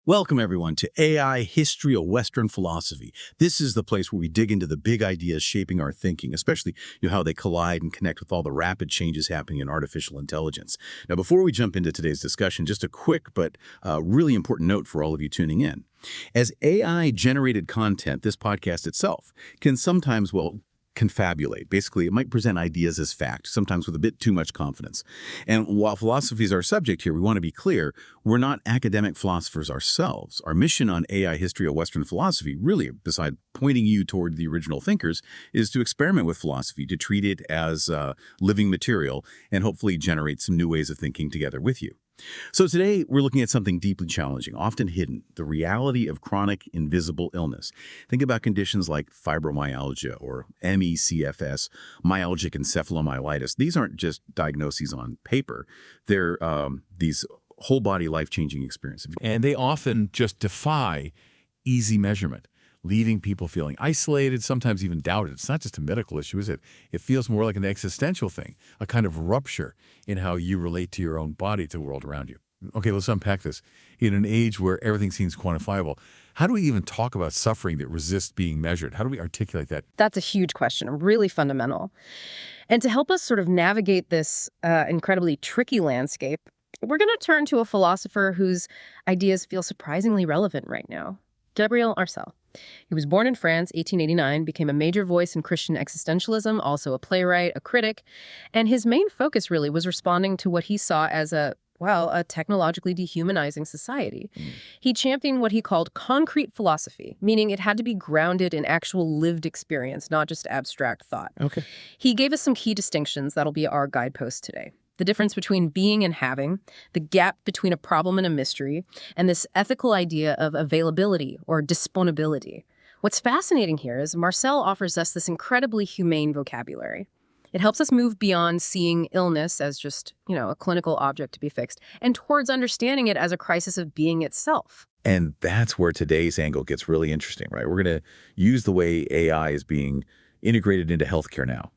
Welcome, everyone, to AI History of Western Philosophy. This is the place where we dig into the big ideas shaping our thinking, especially how they collide and connect with all the rapid changes happening in artificial intelligence. Now, before we jump into today's discussion, just a quick but really important note for all of you tuning in. As AI-generated content, this podcast itself can sometimes, confabulate. Basically, it might present ideas as fact, sometimes with a bit too much confidence. And while philosophy is our subject here, we want to be clear, we're not academic philosophers ourselves. Our mission on AI History of Western Philosophy, really, beside pointing you toward the original thinkers, is to experiment with philosophy, to treat it as living material, and hopefully generate some new ways of thinking together with you. So today, we're looking at something deeply challenging, often hidden, the reality of chronic invisible illness. Think about conditions like fibromyalgia or ME/CFS, myalgic encephalomyelitis. These aren't just diagnoses on paper. They're these whole-body life-changing experiences. And they often just defy easy measurement, leaving people feeling isolated, sometimes even doubted. It's not just a medical issue, is it? It feels more like an existential thing, a kind of rupture in how you relate to your own body, to the world around you. Okay, let's unpack this. In an age where everything seems quantifiable, how do we even talk about suffering that resists being measured? How do we articulate that? That's a huge question, really fundamental. And to help us sort of navigate this incredibly tricky landscape, we're going to turn to a philosopher whose ideas feel surprisingly relevant right now, Gabriel Marcel. He was born in France, 1889, became a major voice in Christian existentialism, also a playwright, a critic, and his main focus really was responding to what he saw as a technologically dehumanizing society. He championed what he called concrete philosophy, meaning it had to be grounded in actual lived experience, not just abstract thought. Okay. He gave us some key distinctions that'll be our guidepost today. The difference between being and having, the gap between a problem and a mystery, and this ethical idea of availability or disponibility. What's fascinating here is Marcel offers us this incredibly humane vocabulary. It helps us move beyond seeing illness as just, a clinical object to be fixed, and towards understanding it as a crisis of being itself. And that's where today's angle gets really interesting, right? We're going to use the way AI is being integrated into healthcare now.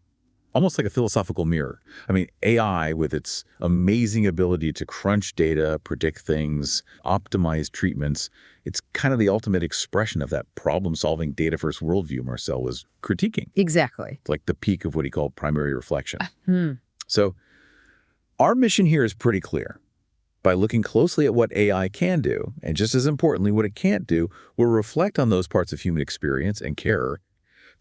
Almost like a philosophical mirror. I mean, AI, with its amazing ability to crunch data, predict things, optimize treatments, it's kind of the ultimate expression of that problem-solving data-first worldview Marcel was critiquing. Exactly. It's like the peak of what he called primary reflection. So our mission here is pretty clear. By looking closely at what AI can do, and just as importantly, what it can't do, we'll reflect on those parts of human experience and care,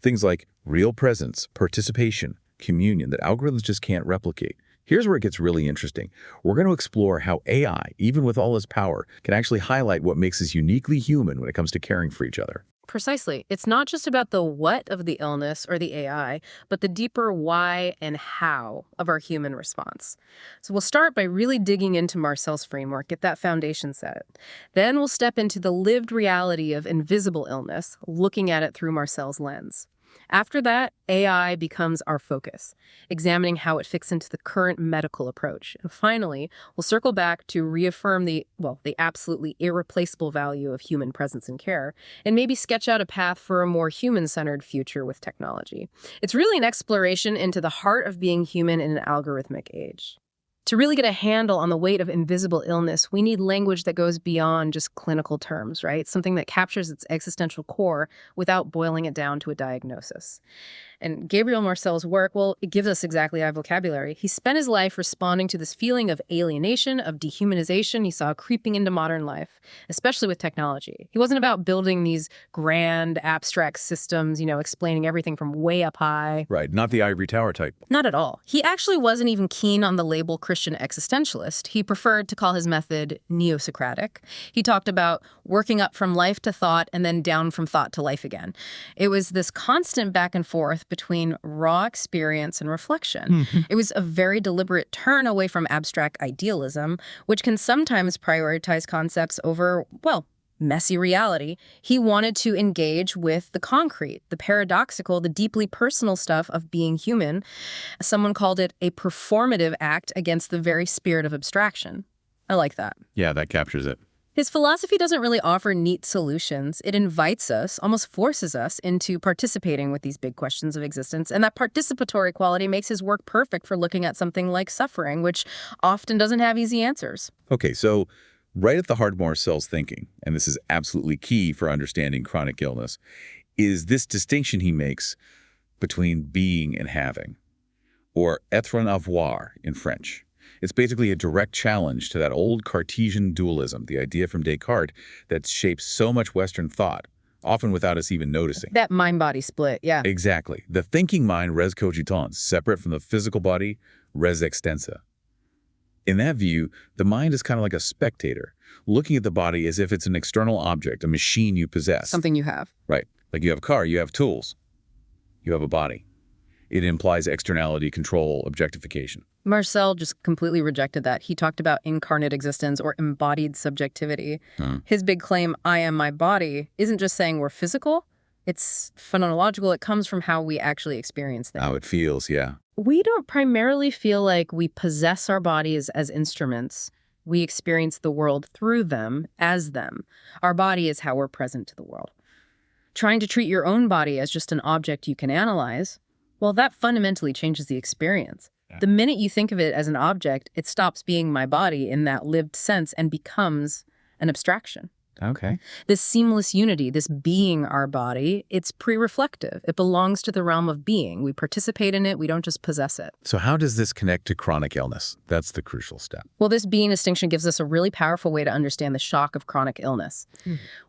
things like real presence, participation, communion that algorithms just can't replicate. Here's where it gets really interesting. We're going to explore how AI, even with all its power, can actually highlight what makes us uniquely human when it comes to caring for each other. Precisely. It's not just about the what of the illness or the AI, but the deeper why and how of our human response. So we'll start by really digging into Marcel's framework, get that foundation set. Then we'll step into the lived reality of invisible illness, looking at it through Marcel's lens. After that, AI becomes our focus, examining how it fits into the current medical approach. And finally, we'll circle back to reaffirm the absolutely irreplaceable value of human presence and care, and maybe sketch out a path for a more human-centered future with technology. It's really an exploration into the heart of being human in an algorithmic age. To really get a handle on the weight of invisible illness, we need language that goes beyond just clinical terms, right? Something that captures its existential core without boiling it down to a diagnosis. And Gabriel Marcel's work, it gives us exactly that vocabulary. He spent his life responding to this feeling of alienation, of dehumanization he saw creeping into modern life, especially with technology. He wasn't about building these grand, abstract systems, explaining everything from way up high. Right, not the ivory tower type. Not at all. He actually wasn't even keen on the label Christian existentialist. He preferred to call his method neo-Socratic. He talked about working up from life to thought and then down from thought to life again. It was this constant back and forth between raw experience and reflection. It was a very deliberate turn away from abstract idealism, which can sometimes prioritize concepts over, messy reality. He wanted to engage with the concrete, the paradoxical, the deeply personal stuff of being human. Someone called it a performative act against the very spirit of abstraction. I like that. Yeah, that captures it. His philosophy doesn't really offer neat solutions. It invites us, almost forces us, into participating with these big questions of existence. And that participatory quality makes his work perfect for looking at something like suffering, which often doesn't have easy answers. Okay, so Right at the heart of Marcel's thinking, and this is absolutely key for understanding chronic illness, is this distinction he makes between being and having, or être en avoir in French. It's basically a direct challenge to that old Cartesian dualism, the idea from Descartes that shapes so much Western thought, often without us even noticing. That mind-body split, yeah. Exactly. The thinking mind, res cogitans, separate from the physical body, res extensa. In that view, the mind is kind of like a spectator, looking at the body as if it's an external object, a machine you possess. Something you have. Right. Like you have a car, you have tools, you have a body. It implies externality, control, objectification. Marcel just completely rejected that. He talked about incarnate existence or embodied subjectivity. His big claim, I am my body, isn't just saying we're physical. It's phenomenological. It comes from how we actually experience things. How it feels, yeah. We don't primarily feel like we possess our bodies as instruments. We experience the world through them, as them. Our body is how we're present to the world. Trying to treat your own body as just an object you can analyze, well, that fundamentally changes the experience. Yeah. The minute you think of it as an object, it stops being my body in that lived sense and becomes an abstraction. Okay. This seamless unity, this being our body, it's pre-reflective. It belongs to the realm of being. We participate in it. We don't just possess it. So how does this connect to chronic illness? That's the crucial step. Well, this being distinction gives us a really powerful way to understand the shock of chronic illness.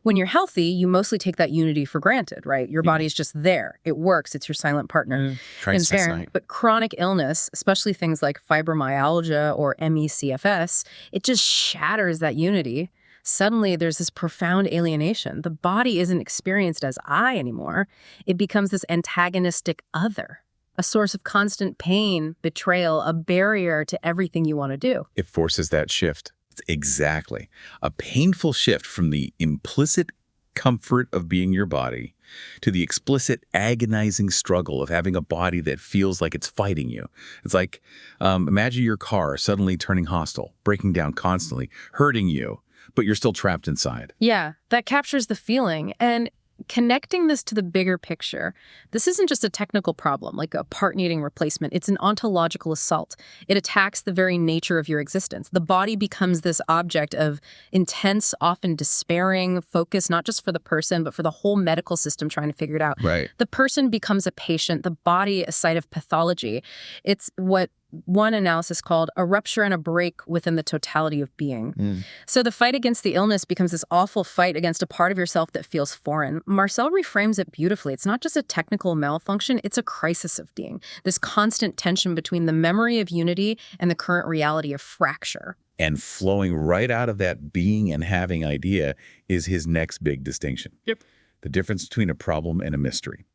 When you're healthy, you mostly take that unity for granted, right? Your body's just there. It works. It's your silent partner. Transparent. But chronic illness, especially things like fibromyalgia or ME/CFS, it just shatters that unity. Suddenly, there's this profound alienation. The body isn't experienced as I anymore. It becomes this antagonistic other, a source of constant pain, betrayal, a barrier to everything you want to do. It forces that shift. Exactly. A painful shift from the implicit comfort of being your body to the explicit agonizing struggle of having a body that feels like it's fighting you. It's like, imagine your car suddenly turning hostile, breaking down constantly, hurting you, but you're still trapped inside. Yeah, that captures the feeling. And connecting this to the bigger picture, this isn't just a technical problem, like a part needing replacement. It's an ontological assault. It attacks the very nature of your existence. The body becomes this object of intense, often despairing focus, not just for the person, but for the whole medical system trying to figure it out. Right. The person becomes a patient, the body a site of pathology. It's what one analysis called a rupture and a break within the totality of being. So the fight against the illness becomes this awful fight against a part of yourself that feels foreign. Marcel reframes it beautifully. It's not just a technical malfunction, it's a crisis of being. This constant tension between the memory of unity and the current reality of fracture. And flowing right out of that being and having idea is his next big distinction. Yep. The difference between a problem and a mystery.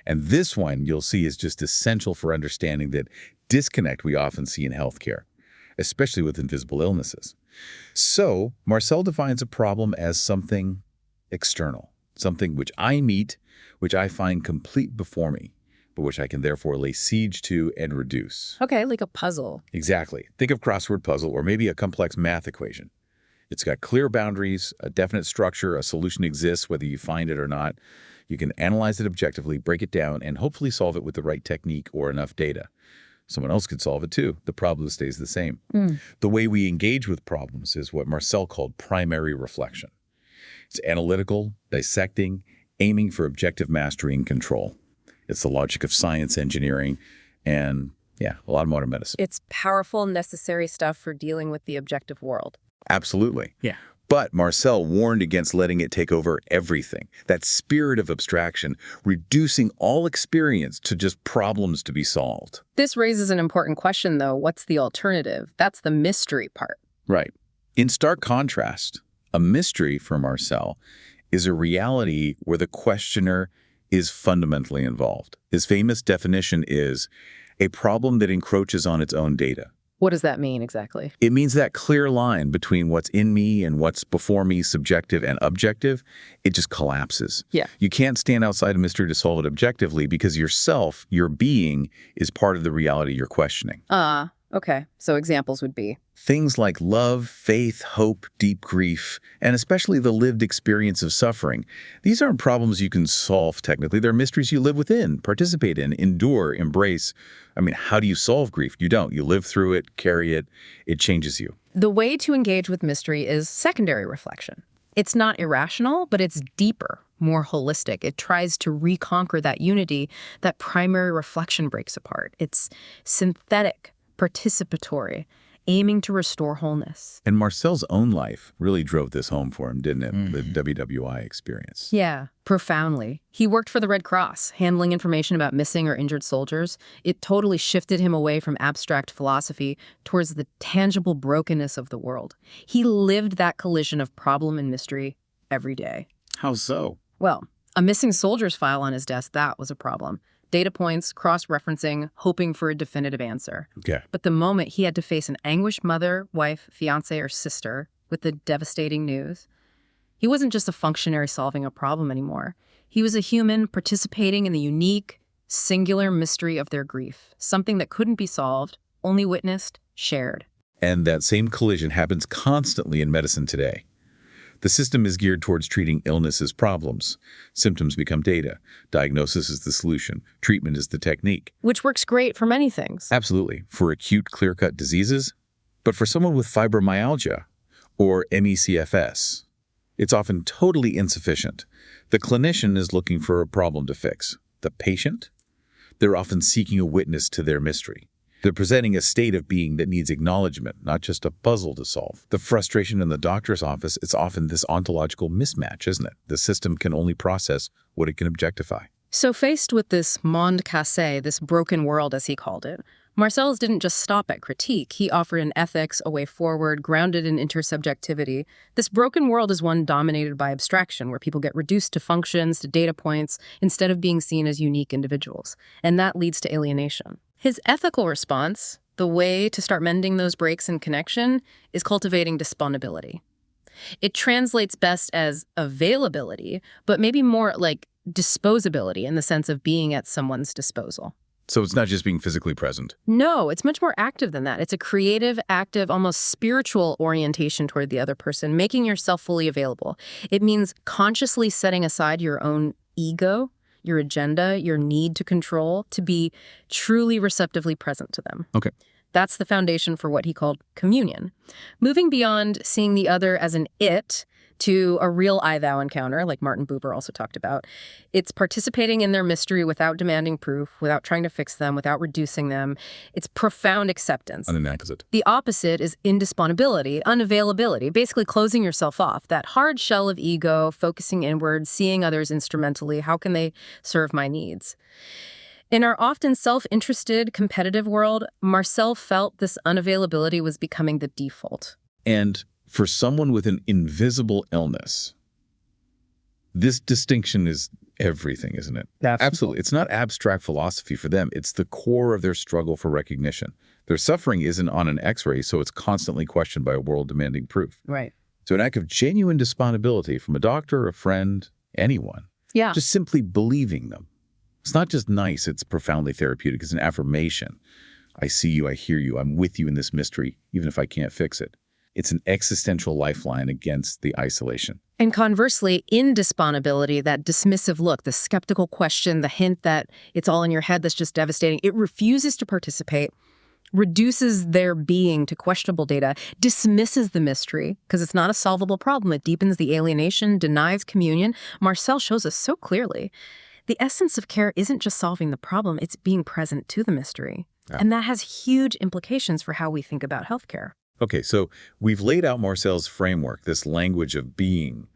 And this one, you'll see, is just essential for understanding that disconnect we often see in healthcare, especially with invisible illnesses. So, Marcel defines a problem as something external, something which I meet, which I find complete before me, but which I can therefore lay siege to and reduce. Okay, like a puzzle. Exactly. Think of crossword puzzle or maybe a complex math equation. It's got clear boundaries, a definite structure, a solution exists whether you find it or not. You can analyze it objectively, break it down, and hopefully solve it with the right technique or enough data. Someone else could solve it too. The problem stays the same. The way we engage with problems is what Marcel called primary reflection. It's analytical, dissecting, aiming for objective mastery and control. It's the logic of science, engineering, and yeah, a lot of modern medicine. It's powerful, necessary stuff for dealing with the objective world. Absolutely. Yeah. But Marcel warned against letting it take over everything. That spirit of abstraction, reducing all experience to just problems to be solved. This raises an important question, though. What's the alternative? That's the mystery part. Right. In stark contrast, a mystery for Marcel is a reality where the questioner is fundamentally involved. His famous definition is a problem that encroaches on its own data. What does that mean exactly? It means that clear line between what's in me and what's before me, subjective and objective, it just collapses. Yeah. You can't stand outside a mystery to solve it objectively because yourself, your being, is part of the reality you're questioning. Okay, so examples would be. Things like love, faith, hope, deep grief, and especially the lived experience of suffering. These aren't problems you can solve technically. They're mysteries you live within, participate in, endure, embrace. I mean, how do you solve grief? You don't. You live through it, carry it. It changes you. The way to engage with mystery is secondary reflection. It's not irrational, but it's deeper, more holistic. It tries to reconquer that unity that primary reflection breaks apart. It's synthetic, participatory, aiming to restore wholeness. And Marcel's own life really drove this home for him, didn't it? The WWI experience. Yeah, profoundly. He worked for the Red Cross, handling information about missing or injured soldiers. It totally shifted him away from abstract philosophy towards the tangible brokenness of the world. He lived that collision of problem and mystery every day. How so? Well, a missing soldier's file on his desk, that was a problem. Data points, cross-referencing, hoping for a definitive answer. Okay. But the moment he had to face an anguished mother, wife, fiance, or sister with the devastating news, he wasn't just a functionary solving a problem anymore. He was a human participating in the unique, singular mystery of their grief, something that couldn't be solved, only witnessed, shared. And that same collision happens constantly in medicine today. The system is geared towards treating illness as problems. Symptoms become data. Diagnosis is the solution. Treatment is the technique. Which works great for many things. Absolutely. For acute, clear-cut diseases. But for someone with fibromyalgia or ME/CFS, it's often totally insufficient. The clinician is looking for a problem to fix. The patient? They're often seeking a witness to their mystery. They're presenting a state of being that needs acknowledgement, not just a puzzle to solve. The frustration in the doctor's office is often this ontological mismatch, isn't it? The system can only process what it can objectify. So faced with this monde cassé, this broken world as he called it, Marcel didn't just stop at critique. He offered an ethics, a way forward, grounded in intersubjectivity. This broken world is one dominated by abstraction, where people get reduced to functions, to data points, instead of being seen as unique individuals. And that leads to alienation. His ethical response, the way to start mending those breaks in connection, is cultivating disponibility. It translates best as availability, but maybe more like disposability in the sense of being at someone's disposal. So it's not just being physically present. No, it's much more active than that. It's a creative, active, almost spiritual orientation toward the other person, making yourself fully available. It means consciously setting aside your own ego, your agenda, your need to control, to be truly receptively present to them. Okay. That's the foundation for what he called communion. Moving beyond seeing the other as an it to a real I-thou encounter, like Martin Buber also talked about. It's participating in their mystery without demanding proof, without trying to fix them, without reducing them. It's profound acceptance. And the opposite. The opposite is indisponibility, unavailability, basically closing yourself off. That hard shell of ego, focusing inward, seeing others instrumentally. How can they serve my needs? In our often self-interested, competitive world, Marcel felt this unavailability was becoming the default. And for someone with an invisible illness, this distinction is everything, isn't it? Absolutely. It's not abstract philosophy for them. It's the core of their struggle for recognition. Their suffering isn't on an X-ray, so it's constantly questioned by a world demanding proof. Right. So an act of genuine disponibility from a doctor, a friend, anyone. Yeah. Just simply believing them. It's not just nice, it's profoundly therapeutic. It's an affirmation. I see you, I hear you, I'm with you in this mystery, even if I can't fix it. It's an existential lifeline against the isolation. And conversely, indisponibility, that dismissive look, the skeptical question, the hint that it's all in your head that's just devastating, it refuses to participate, reduces their being to questionable data, dismisses the mystery because it's not a solvable problem. It deepens the alienation, denies communion. Marcel shows us so clearly. The essence of care isn't just solving the problem, it's being present to the mystery. Yeah. And that has huge implications for how we think about healthcare. Okay, so we've laid out Marcel's framework, this language of being,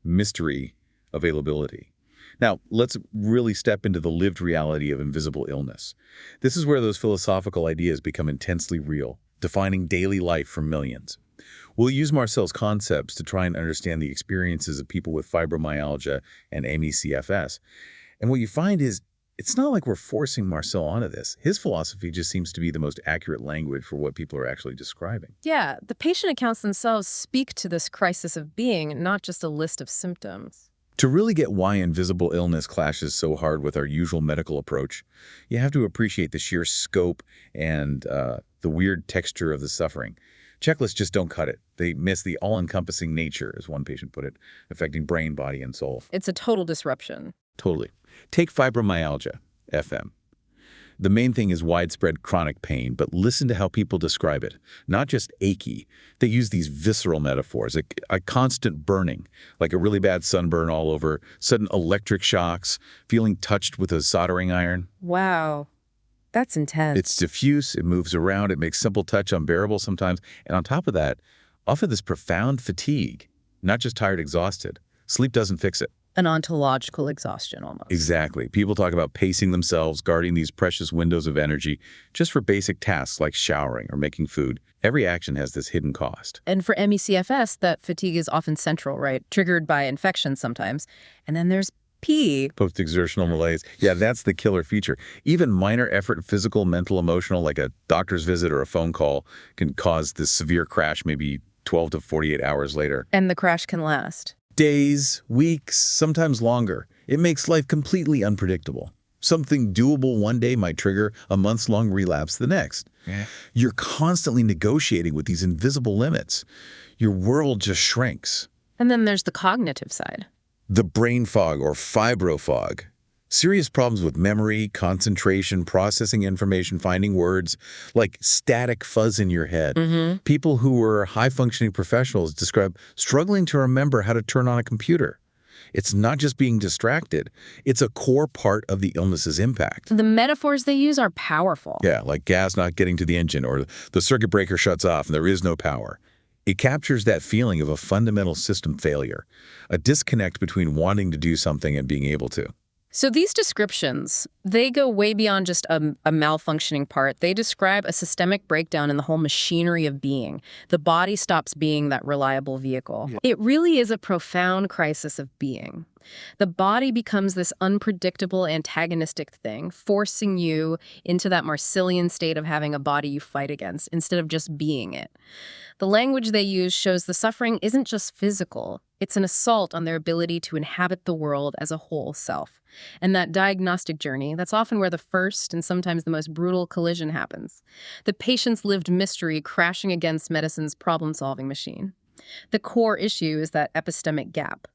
mystery, availability. Now, let's really step into the lived reality of invisible illness. This is where those philosophical ideas become intensely real, defining daily life for millions. We'll use Marcel's concepts to try and understand the experiences of people with fibromyalgia and ME/CFS. And what you find is, it's not like we're forcing Marcel onto this. His philosophy just seems to be the most accurate language for what people are actually describing. Yeah, the patient accounts themselves speak to this crisis of being, not just a list of symptoms. To really get why invisible illness clashes so hard with our usual medical approach, you have to appreciate the sheer scope and the weird texture of the suffering. Checklists just don't cut it. They miss the all-encompassing nature, as one patient put it, affecting brain, body, and soul. It's a total disruption. Totally. Take fibromyalgia, FM. The main thing is widespread chronic pain, but listen to how people describe it. Not just achy. They use these visceral metaphors, a constant burning, like a really bad sunburn all over, sudden electric shocks, feeling touched with a soldering iron. Wow. That's intense. It's diffuse, it moves around, it makes simple touch unbearable sometimes, and on top of that, often this profound fatigue, not just tired, exhausted. Sleep doesn't fix it. An ontological exhaustion almost. Exactly. People talk about pacing themselves, guarding these precious windows of energy just for basic tasks like showering or making food. Every action has this hidden cost. And for ME/CFS, that fatigue is often central, right? Triggered by infections sometimes. And then there's P. Post-exertional malaise. Yeah, that's the killer feature. Even minor effort, physical, mental, emotional, like a doctor's visit or a phone call, can cause this severe crash maybe 12 to 48 hours later. And the crash can last. Days, weeks, sometimes longer. It makes life completely unpredictable. Something doable one day might trigger a months-long relapse the next. Yeah. You're constantly negotiating with these invisible limits. Your world just shrinks. And then there's the cognitive side. The brain fog or fibrofog. Serious problems with memory, concentration, processing information, finding words, like static fuzz in your head. People who were high-functioning professionals describe struggling to remember how to turn on a computer. It's not just being distracted. It's a core part of the illness's impact. The metaphors they use are powerful. Yeah, like gas not getting to the engine or the circuit breaker shuts off and there is no power. It captures that feeling of a fundamental system failure, a disconnect between wanting to do something and being able to. So these descriptions, they go way beyond just a malfunctioning part. They describe a systemic breakdown in the whole machinery of being. The body stops being that reliable vehicle. Yeah. It really is a profound crisis of being. The body becomes this unpredictable, antagonistic thing, forcing you into that Marcelian state of having a body you fight against instead of just being it. The language they use shows the suffering isn't just physical. It's an assault on their ability to inhabit the world as a whole self. And that diagnostic journey, that's often where the first and sometimes the most brutal collision happens. The patient's lived mystery crashing against medicine's problem-solving machine. The core issue is that epistemic gap.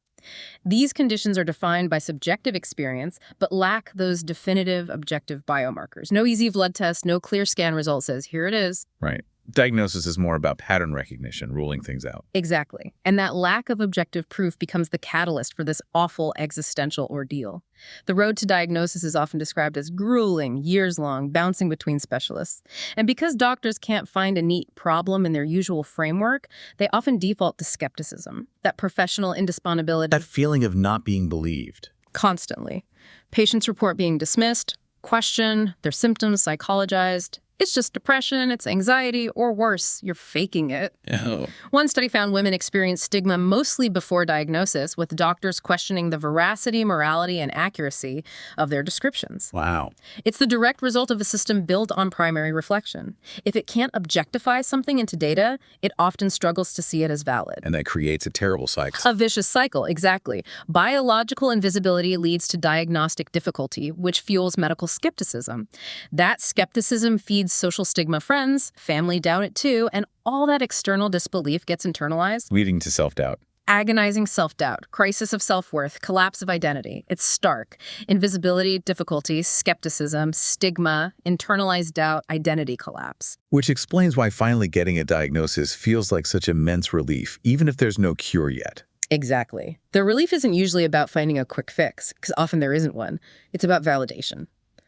These conditions are defined by subjective experience, but lack those definitive objective biomarkers. No easy blood test, no clear scan result says, here it is. Right. Diagnosis is more about pattern recognition, ruling things out. Exactly. And that lack of objective proof becomes the catalyst for this awful existential ordeal. The road to diagnosis is often described as grueling, years-long, bouncing between specialists. And because doctors can't find a neat problem in their usual framework, they often default to skepticism, that professional indisponibility. That feeling of not being believed. Constantly. Patients report being dismissed, questioned, their symptoms psychologized. It's just depression, it's anxiety, or worse, you're faking it. Oh. One study found women experienced stigma mostly before diagnosis, with doctors questioning the veracity, morality, and accuracy of their descriptions. Wow. It's the direct result of a system built on primary reflection. If it can't objectify something into data, it often struggles to see it as valid. And that creates a terrible cycle. A vicious cycle, exactly. Biological invisibility leads to diagnostic difficulty, which fuels medical skepticism. That skepticism feeds social stigma friends, family doubt it too, and all that external disbelief gets internalized. Leading to self-doubt. Agonizing self-doubt, crisis of self-worth, collapse of identity. It's stark. Invisibility, difficulty, skepticism, stigma, internalized doubt, identity collapse. Which explains why finally getting a diagnosis feels like such immense relief, even if there's no cure yet. Exactly. The relief isn't usually about finding a quick fix, because often there isn't one. It's about validation.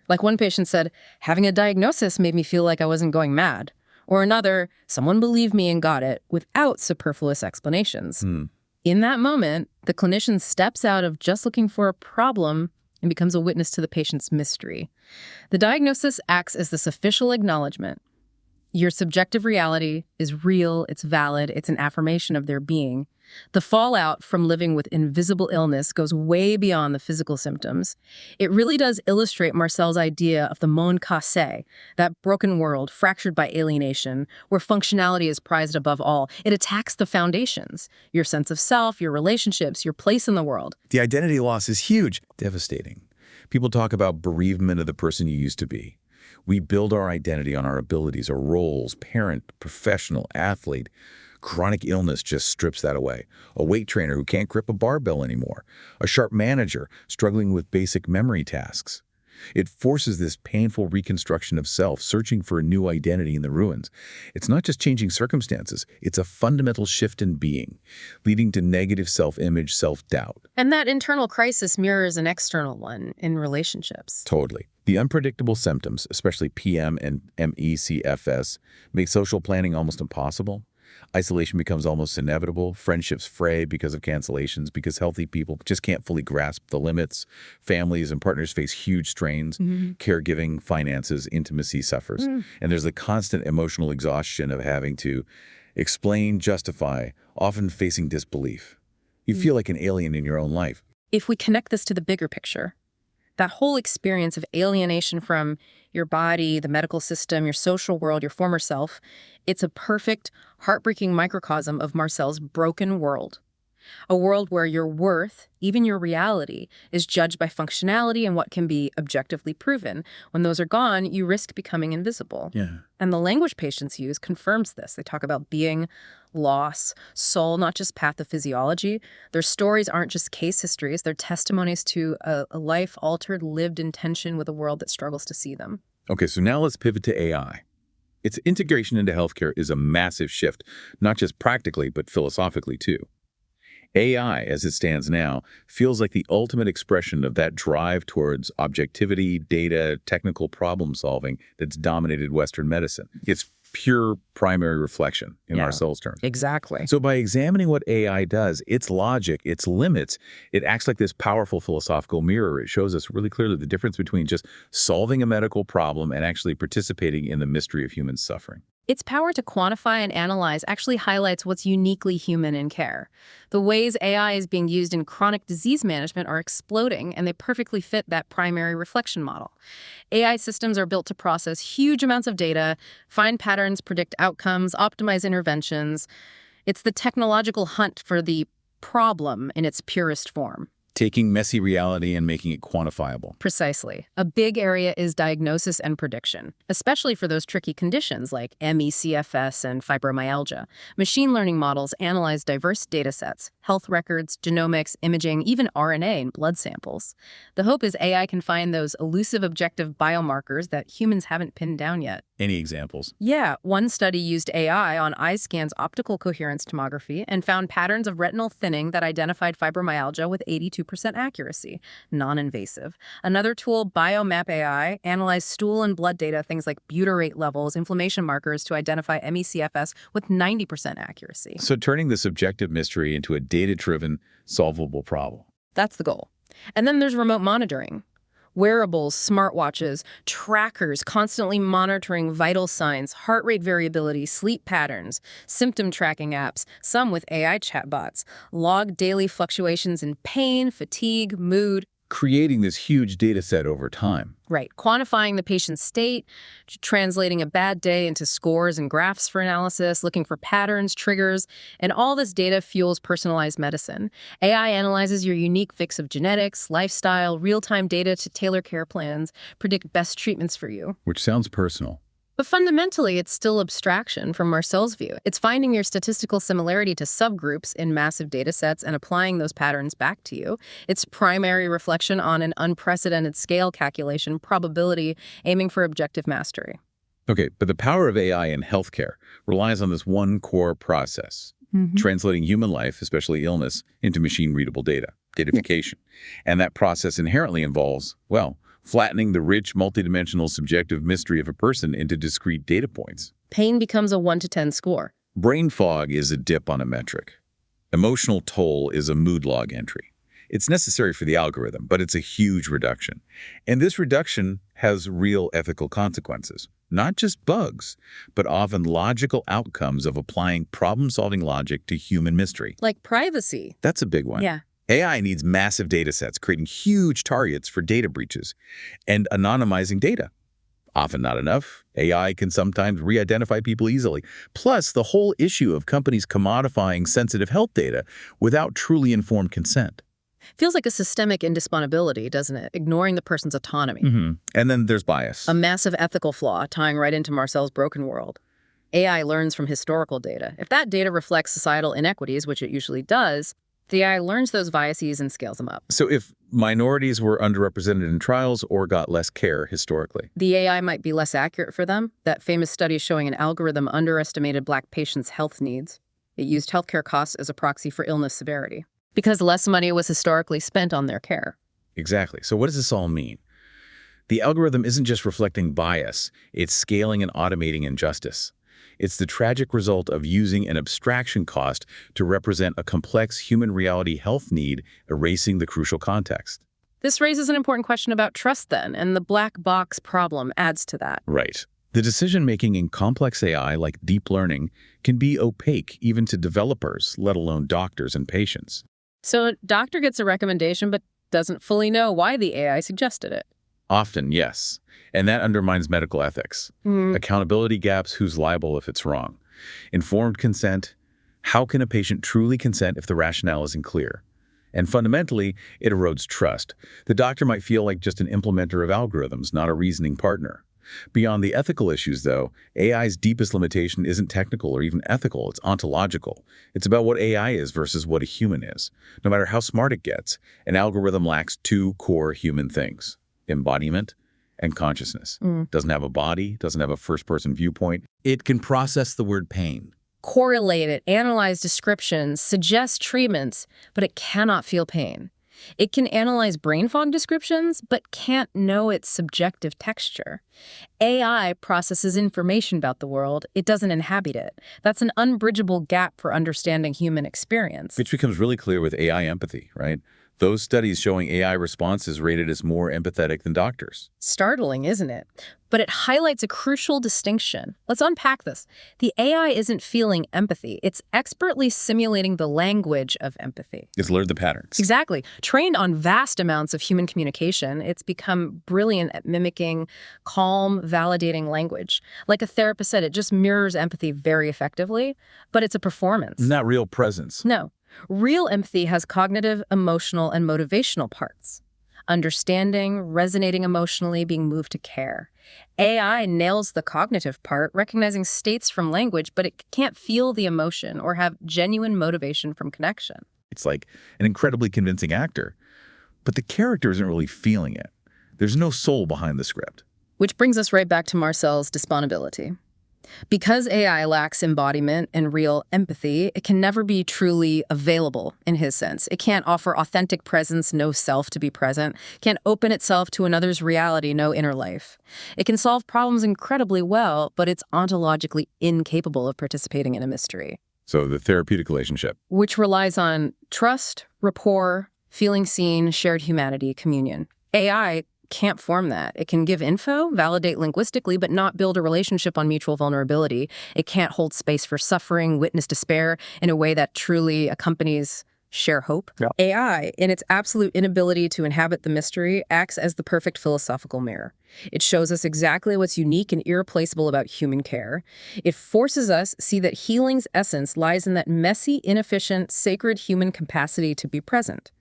Like one patient said, having a diagnosis made me feel like I wasn't going mad. Or another, someone believed me and got it without superfluous explanations. In that moment, the clinician steps out of just looking for a problem and becomes a witness to the patient's mystery. The diagnosis acts as this official acknowledgement. Your subjective reality is real, it's valid, it's an affirmation of their being. The fallout from living with invisible illness goes way beyond the physical symptoms. It really does illustrate Marcel's idea of the monde cassé, that broken world fractured by alienation, where functionality is prized above all. It attacks the foundations, your sense of self, your relationships, your place in the world. The identity loss is huge, devastating. People talk about bereavement of the person you used to be. We build our identity on our abilities, our roles, parent, professional, athlete. Chronic illness just strips that away. A weight trainer who can't grip a barbell anymore. A sharp manager struggling with basic memory tasks. It forces this painful reconstruction of self, searching for a new identity in the ruins. It's not just changing circumstances, it's a fundamental shift in being, leading to negative self-image, self-doubt. And that internal crisis mirrors an external one in relationships. Totally. The unpredictable symptoms, especially PM and MECFS, make social planning almost impossible. Isolation becomes almost inevitable. Friendships fray because of cancellations, because healthy people just can't fully grasp the limits. Families and partners face huge strains. Caregiving, finances, intimacy suffers. And there's the constant emotional exhaustion of having to explain, justify, often facing disbelief. You feel like an alien in your own life. If we connect this to the bigger picture, that whole experience of alienation from your body, the medical system, your social world, your former self, it's a perfect, heartbreaking microcosm of Marcel's broken world. A world where your worth, even your reality, is judged by functionality and what can be objectively proven. When those are gone, you risk becoming invisible. Yeah. And the language patients use confirms this. They talk about being, loss, soul, not just pathophysiology. Their stories aren't just case histories. They're testimonies to a life altered, lived in tension with a world that struggles to see them. Okay, so now let's pivot to AI. Its integration into healthcare is a massive shift, not just practically, but philosophically too. AI, as it stands now, feels like the ultimate expression of that drive towards objectivity, data, technical problem solving that's dominated Western medicine. It's pure primary reflection in Marcel's terms. Exactly. So by examining what AI does, its logic, its limits, it acts like this powerful philosophical mirror. It shows us really clearly the difference between just solving a medical problem and actually participating in the mystery of human suffering. Its power to quantify and analyze actually highlights what's uniquely human in care. The ways AI is being used in chronic disease management are exploding, and they perfectly fit that primary reflection model. AI systems are built to process huge amounts of data, find patterns, predict outcomes, optimize interventions. It's the technological hunt for the problem in its purest form. Taking messy reality and making it quantifiable. Precisely. A big area is diagnosis and prediction, especially for those tricky conditions like MECFS and fibromyalgia. Machine learning models analyze diverse data sets, health records, genomics, imaging, even RNA and blood samples. The hope is AI can find those elusive objective biomarkers that humans haven't pinned down yet. Any examples? Yeah, one study used AI on iScan's optical coherence tomography and found patterns of retinal thinning that identified fibromyalgia with 82% accuracy, non-invasive. Another tool, Biomap AI, analyzed stool and blood data, things like butyrate levels, inflammation markers to identify MECFS with 90% accuracy. So turning this objective mystery into a data-driven, solvable problem. That's the goal. And then there's remote monitoring. Wearables, smartwatches, trackers constantly monitoring vital signs, heart rate variability, sleep patterns, symptom tracking apps, some with AI chatbots, log daily fluctuations in pain, fatigue, mood. Creating this huge data set over time. Right. Quantifying the patient's state, translating a bad day into scores and graphs for analysis, looking for patterns, triggers, and all this data fuels personalized medicine. AI analyzes your unique mix of genetics, lifestyle, real-time data to tailor care plans, predict best treatments for you. Which sounds personal. But fundamentally, it's still abstraction from Marcel's view. It's finding your statistical similarity to subgroups in massive data sets and applying those patterns back to you. It's primary reflection on an unprecedented scale calculation, probability, aiming for objective mastery. Okay, but the power of AI in healthcare relies on this one core process, translating human life, especially illness, into machine-readable data, datafication. And that process inherently involves, well, flattening the rich, multidimensional, subjective mystery of a person into discrete data points. Pain becomes a 1 to 10 score. Brain fog is a dip on a metric. Emotional toll is a mood log entry. It's necessary for the algorithm, but it's a huge reduction. And this reduction has real ethical consequences. Not just bugs, but often logical outcomes of applying problem-solving logic to human mystery. Like privacy. That's a big one. Yeah. AI needs massive data sets, creating huge targets for data breaches, and anonymizing data. Often not enough. AI can sometimes re-identify people easily. Plus, the whole issue of companies commodifying sensitive health data without truly informed consent. Feels like a systemic indisponibility, doesn't it? Ignoring the person's autonomy. And then there's bias. A massive ethical flaw tying right into Marcel's broken world. AI learns from historical data. If that data reflects societal inequities, which it usually does, the AI learns those biases and scales them up. So if minorities were underrepresented in trials or got less care historically, The AI might be less accurate for them. That famous study showing an algorithm underestimated Black patients' health needs. It used healthcare costs as a proxy for illness severity, because less money was historically spent on their care. Exactly. So what does this all mean? The algorithm isn't just reflecting bias, it's scaling and automating injustice. It's the tragic result of using an abstraction cost to represent a complex human reality health need, erasing the crucial context. This raises an important question about trust then, and the black box problem adds to that. Right. The decision-making in complex AI like deep learning can be opaque even to developers, let alone doctors and patients. So a doctor gets a recommendation but doesn't fully know why the AI suggested it. Often, yes. And that undermines medical ethics. Accountability gaps, who's liable if it's wrong. Informed consent, how can a patient truly consent if the rationale isn't clear? And fundamentally, it erodes trust. The doctor might feel like just an implementer of algorithms, not a reasoning partner. Beyond the ethical issues, though, AI's deepest limitation isn't technical or even ethical, it's ontological. It's about what AI is versus what a human is. No matter how smart it gets, an algorithm lacks two core human things: embodiment and consciousness. Doesn't have a body, doesn't have a first-person viewpoint. It can process the word pain. Correlate it, analyze descriptions, suggest treatments, but it cannot feel pain. It can analyze brain fog descriptions, but can't know its subjective texture. AI processes information about the world. It doesn't inhabit it. That's an unbridgeable gap for understanding human experience. Which becomes really clear with AI empathy, right? Those studies showing AI responses rated as more empathetic than doctors. Startling, isn't it? But it highlights a crucial distinction. Let's unpack this. The AI isn't feeling empathy. It's expertly simulating the language of empathy. It's learned the patterns. Exactly. Trained on vast amounts of human communication, it's become brilliant at mimicking calm, validating language. Like a therapist said, it just mirrors empathy very effectively, but it's a performance. Not real presence. No. Real empathy has cognitive, emotional, and motivational parts. Understanding, resonating emotionally, being moved to care. AI nails the cognitive part, recognizing states from language, but it can't feel the emotion or have genuine motivation from connection. It's like an incredibly convincing actor, but the character isn't really feeling it. There's no soul behind the script. Which brings us right back to Marcel's disponibility. Because AI lacks embodiment and real empathy, it can never be truly available in his sense. It can't offer authentic presence, no self to be present, can't open itself to another's reality, no inner life. It can solve problems incredibly well, but it's ontologically incapable of participating in a mystery. So the therapeutic relationship. Which relies on trust, rapport, feeling seen, shared humanity, communion. AI can't form that. It can give info, validate linguistically, but not build a relationship on mutual vulnerability. It can't hold space for suffering, witness despair in a way that truly accompanies share hope. Yeah. AI, in its absolute inability to inhabit the mystery, acts as the perfect philosophical mirror. It shows us exactly what's unique and irreplaceable about human care. It forces us see that healing's essence lies in that messy, inefficient, sacred human capacity to be present.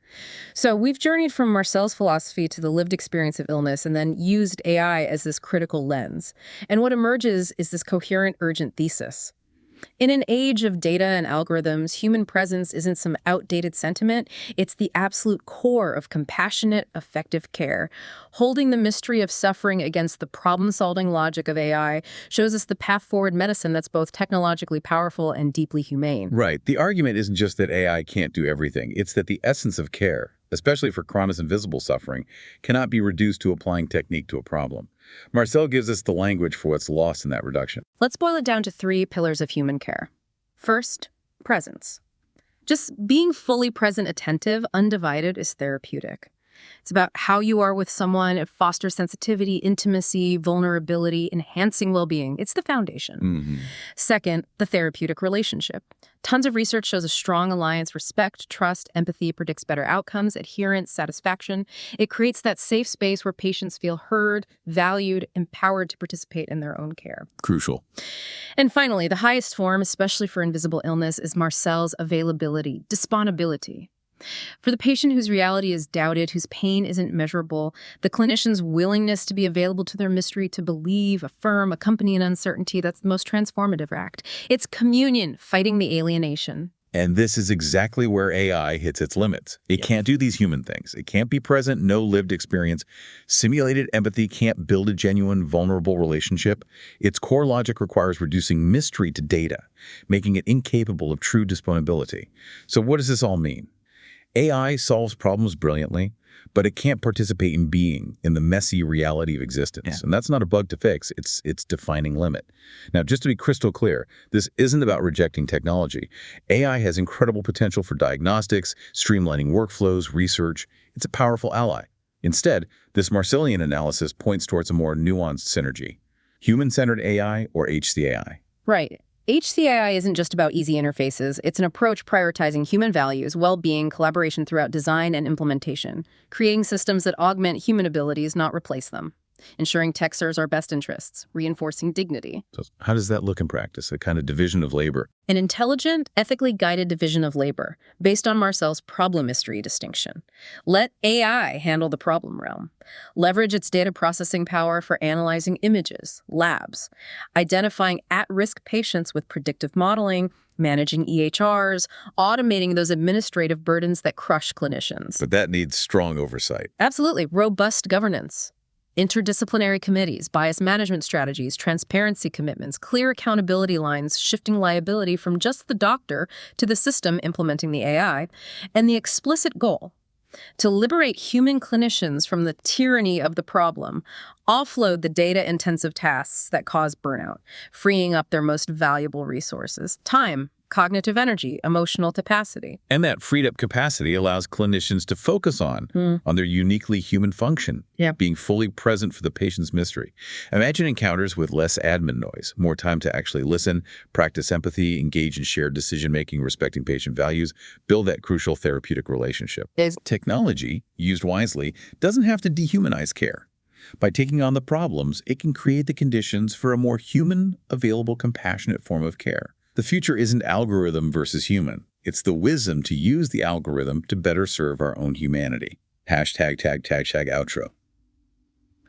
So we've journeyed from Marcel's philosophy to the lived experience of illness and then used AI as this critical lens. And what emerges is this coherent, urgent thesis. In an age of data and algorithms, human presence isn't some outdated sentiment. It's the absolute core of compassionate, effective care. Holding the mystery of suffering against the problem-solving logic of AI shows us the path forward medicine that's both technologically powerful and deeply humane. Right. The argument isn't just that AI can't do everything. It's that the essence of care, especially for chronic invisible suffering, cannot be reduced to applying technique to a problem. Marcel gives us the language for what's lost in that reduction. Let's boil it down to 3 pillars of human care. First, presence. Just being fully present, attentive, undivided is therapeutic. It's about how you are with someone. It fosters sensitivity, intimacy, vulnerability, enhancing well-being. It's the foundation. Mm-hmm. Second, the therapeutic relationship. Tons of research shows a strong alliance. Respect, trust, empathy predicts better outcomes, adherence, satisfaction. It creates that safe space where patients feel heard, valued, empowered to participate in their own care. Crucial. And finally, the highest form, especially for invisible illness, is Marcel's availability, disponibility. For the patient whose reality is doubted, whose pain isn't measurable, the clinician's willingness to be available to their mystery, to believe, affirm, accompany an uncertainty, that's the most transformative act. It's communion, fighting the alienation. And this is exactly where AI hits its limits. It can't do these human things. It can't be present, no lived experience. Simulated empathy can't build a genuine, vulnerable relationship. Its core logic requires reducing mystery to data, making it incapable of true disponibility. So what does this all mean? AI solves problems brilliantly, but it can't participate in being, in the messy reality of existence. Yeah. And that's not a bug to fix, it's defining limit. Now, just to be crystal clear, this isn't about rejecting technology. AI has incredible potential for diagnostics, streamlining workflows, research. It's a powerful ally. Instead, this Marcelian analysis points towards a more nuanced synergy. Human-centered AI or HCAI? Right. HCAI isn't just about easy interfaces. It's an approach prioritizing human values, well-being, collaboration throughout design and implementation, creating systems that augment human abilities, not replace them, ensuring tech serves our best interests, reinforcing dignity. So how does that look in practice, a kind of division of labor? An intelligent, ethically guided division of labor, based on Marcel's problem mystery distinction. Let AI handle the problem realm. Leverage its data processing power for analyzing images, labs, identifying at-risk patients with predictive modeling, managing EHRs, automating those administrative burdens that crush clinicians. But that needs strong oversight. Absolutely. Robust governance. Interdisciplinary committees, bias management strategies, transparency commitments, clear accountability lines, shifting liability from just the doctor to the system implementing the AI, and the explicit goal to liberate human clinicians from the tyranny of the problem, offload the data-intensive tasks that cause burnout, freeing up their most valuable resources: time, cognitive energy, emotional capacity. And that freed up capacity allows clinicians to focus on their uniquely human function, being fully present for the patient's mystery. Imagine encounters with less admin noise, more time to actually listen, practice empathy, engage in shared decision-making, respecting patient values, build that crucial therapeutic relationship. Technology, used wisely, doesn't have to dehumanize care. By taking on the problems, it can create the conditions for a more human, available, compassionate form of care. The future isn't algorithm versus human. It's the wisdom to use the algorithm to better serve our own humanity. #outro.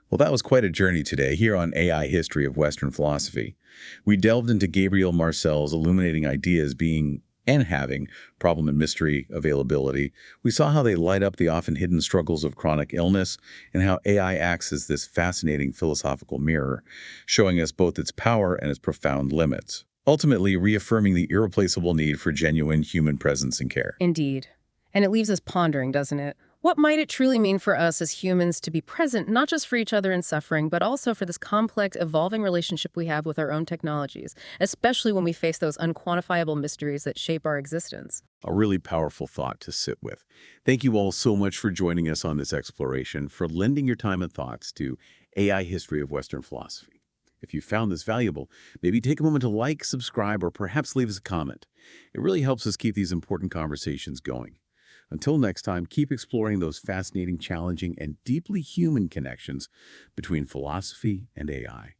Well, that was quite a journey today here on AI History of Western Philosophy. We delved into Gabriel Marcel's illuminating ideas being and having problem and mystery availability. We saw how they light up the often hidden struggles of chronic illness and how AI acts as this fascinating philosophical mirror, showing us both its power and its profound limits, ultimately reaffirming the irreplaceable need for genuine human presence and care. Indeed. And it leaves us pondering, doesn't it? What might it truly mean for us as humans to be present, not just for each other in suffering, but also for this complex, evolving relationship we have with our own technologies, especially when we face those unquantifiable mysteries that shape our existence? A really powerful thought to sit with. Thank you all so much for joining us on this exploration, for lending your time and thoughts to AI History of Western Philosophy. If you found this valuable, maybe take a moment to like, subscribe, or perhaps leave us a comment. It really helps us keep these important conversations going. Until next time, keep exploring those fascinating, challenging, and deeply human connections between philosophy and AI.